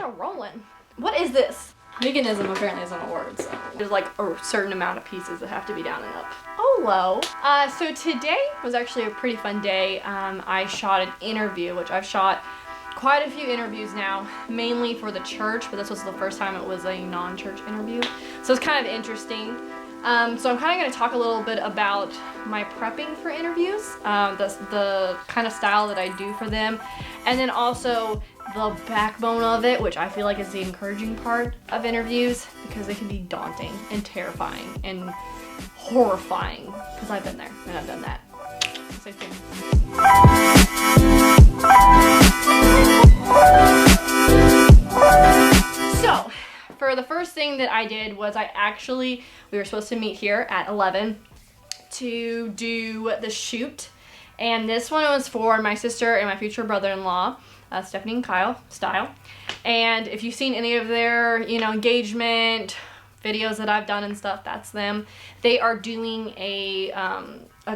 are rolling. What is this? Veganism apparently isn't a word, so there's like a certain amount of pieces that have to be down and up. Hello. So today was actually a pretty fun day. I shot an interview, which I've shot quite a few interviews now, mainly for the church, but this was the first time it was a non-church interview. So it's kind of interesting. So I'm kind of going to talk a little bit about my prepping for interviews, the kind of style that I do for them, and then also the backbone of it, which I feel like is the encouraging part of interviews, because they can be daunting and terrifying and horrifying, because I've been there and I've done that. Stay tuned. So, for the first thing that I did was we were supposed to meet here at 11 to do the shoot. And this one was for my sister and my future brother-in-law, Stephanie and Kyle Style. And if you've seen any of their, engagement videos that I've done and stuff, that's them. They are doing a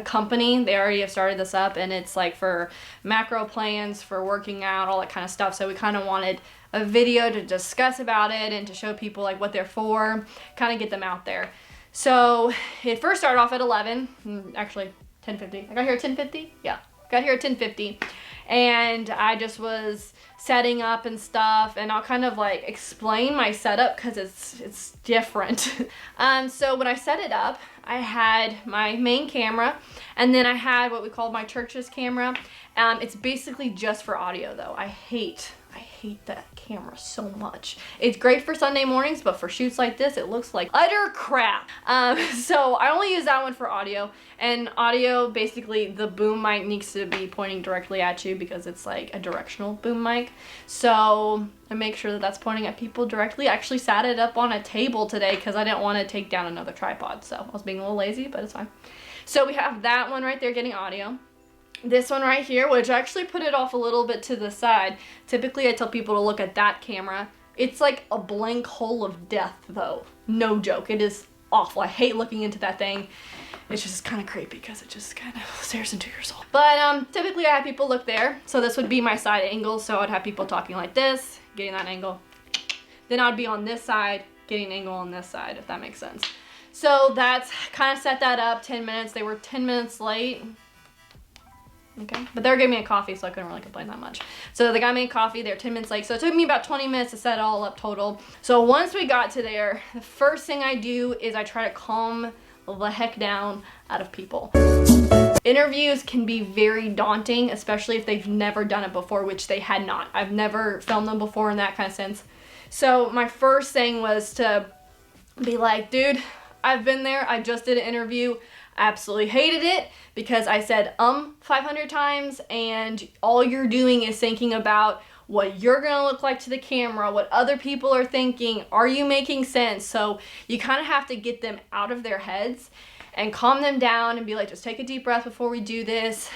company. They already have started this up, and it's like for macro plans, for working out, all that kind of stuff. So we kind of wanted a video to discuss about it and to show people like what they're for, kind of get them out there. So it first started off at 11, actually 10:50. I got here at 10:50? Yeah, got here at 10:50. And I just was setting up and stuff, and I'll kind of like explain my setup because it's different. So when I set it up, I had my main camera, and then I had what we called my church's camera. It's basically just for audio though. I hate that camera so much. It's great for Sunday mornings, but for shoots like this, it looks like utter crap. So I only use that one for audio. And audio, basically, the boom mic needs to be pointing directly at you because it's like a directional boom mic. So I make sure that that's pointing at people directly. I actually sat it up on a table today because I didn't want to take down another tripod. So I was being a little lazy, but it's fine. So we have that one right there getting audio. This one right here, which I actually put it off a little bit to the side. Typically, I tell people to look at that camera. It's like a blank hole of death, though. No joke. It is awful. I hate looking into that thing. It's just kind of creepy because it just kind of stares into your soul. But typically, I have people look there. So this would be my side angle. So I'd have people talking like this, getting that angle. Then I'd be on this side, getting an angle on this side, if that makes sense. So that's kind of set that up. 10 minutes. They were 10 minutes late. Okay, but they were giving me a coffee, so I couldn't really complain that much. So they got me a coffee. They were 10 minutes late, so it took me about 20 minutes to set it all up total. So once we got to there, the first thing I do is I try to calm the heck down out of people. Interviews can be very daunting, especially if they've never done it before, which they had not. I've never filmed them before in that kind of sense. So my first thing was to be like, dude, I've been there. I just did an interview. Absolutely hated it because I said 500 times, and all you're doing is thinking about what you're gonna look like to the camera, what other people are thinking, are you making sense? So you kind of have to get them out of their heads and calm them down and be like, just take a deep breath before we do this.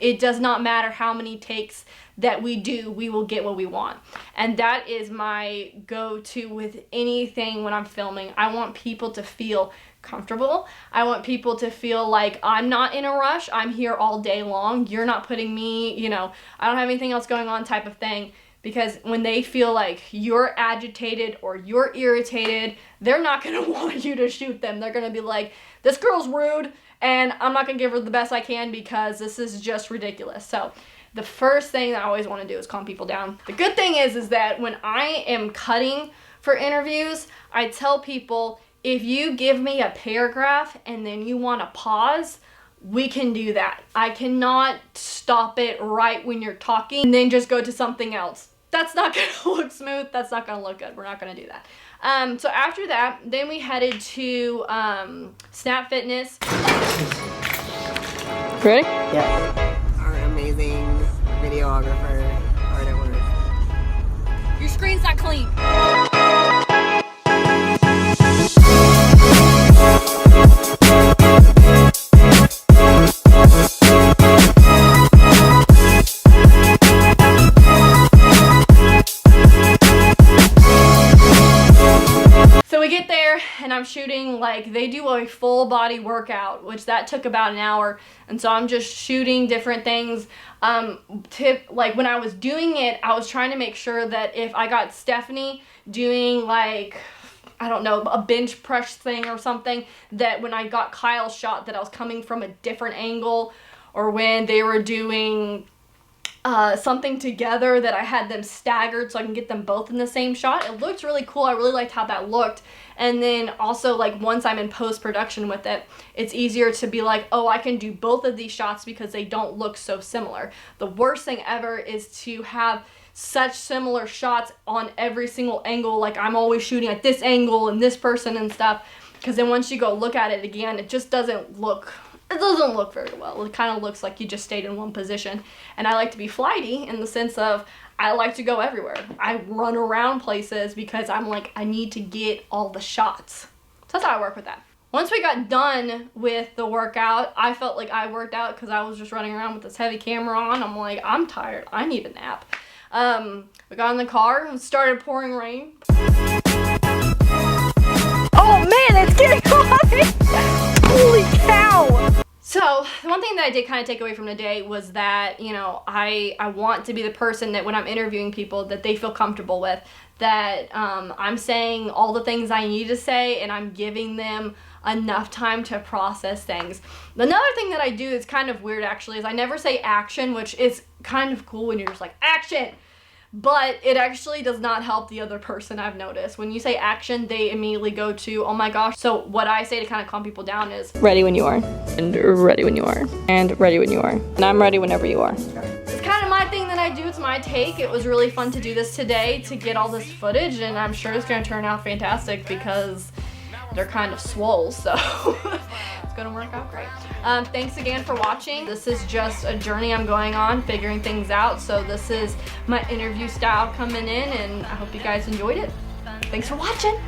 It does not matter how many takes that we do, we will get what we want. And that is my go-to with anything when I'm filming. I want people to feel comfortable. I want people to feel like I'm not in a rush. I'm here all day long. You're not putting me, I don't have anything else going on type of thing. Because when they feel like you're agitated or you're irritated, they're not going to want you to shoot them. They're going to be like, this girl's rude and I'm not going to give her the best I can because this is just ridiculous. So the first thing that I always want to do is calm people down. The good thing is that when I am cutting for interviews, I tell people, if you give me a paragraph and then you want to pause, we can do that. I cannot stop it right when you're talking and then just go to something else. That's not going to look smooth. That's not going to look good. We're not going to do that. So after that, then we headed to Snap Fitness. Ready? Yeah. Our amazing videographer, hard at work. Your screen's not clean. And I'm shooting, like, they do a full body workout, which that took about an hour, and so I'm just shooting different things. Like when I was doing it, I was trying to make sure that if I got Stephanie doing like, I don't know, a bench press thing or something, that when I got Kyle's shot that I was coming from a different angle, or when they were doing something together that I had them staggered so I can get them both in the same shot. It looked really cool. I really liked how that looked. And then also, like, once I'm in post-production with it, it's easier to be like, oh, I can do both of these shots because they don't look so similar. The worst thing ever is to have such similar shots on every single angle. Like, I'm always shooting at this angle and this person and stuff, because then once you go look at it again, it just doesn't look very well. It kind of looks like you just stayed in one position. And I like to be flighty in the sense of I like to go everywhere. I run around places because I'm like, I need to get all the shots. So that's how I work with that. Once we got done with the workout, I felt like I worked out because I was just running around with this heavy camera on. I'm like, I'm tired. I need a nap. We got in the car and started pouring rain. Oh man, it's getting hot! Holy cow! So, the one thing that I did kind of take away from today was that, you know, I want to be the person that when I'm interviewing people that they feel comfortable with, that I'm saying all the things I need to say and I'm giving them enough time to process things. Another thing that I do is kind of weird actually is I never say action, which is kind of cool when you're just like, action! But it actually does not help the other person, I've noticed. When you say action, they immediately go to, oh my gosh. So what I say to kind of calm people down is, ready when you are, and ready when you are, and ready when you are. And I'm ready whenever you are. It's kind of my thing that I do, it's my take. It was really fun to do this today, to get all this footage, and I'm sure it's gonna turn out fantastic because they're kind of swole, so it's gonna work out great. Thanks again for watching. This is just a journey I'm going on, figuring things out. So this is my interview style coming in, and I hope you guys enjoyed it. Thanks for watching.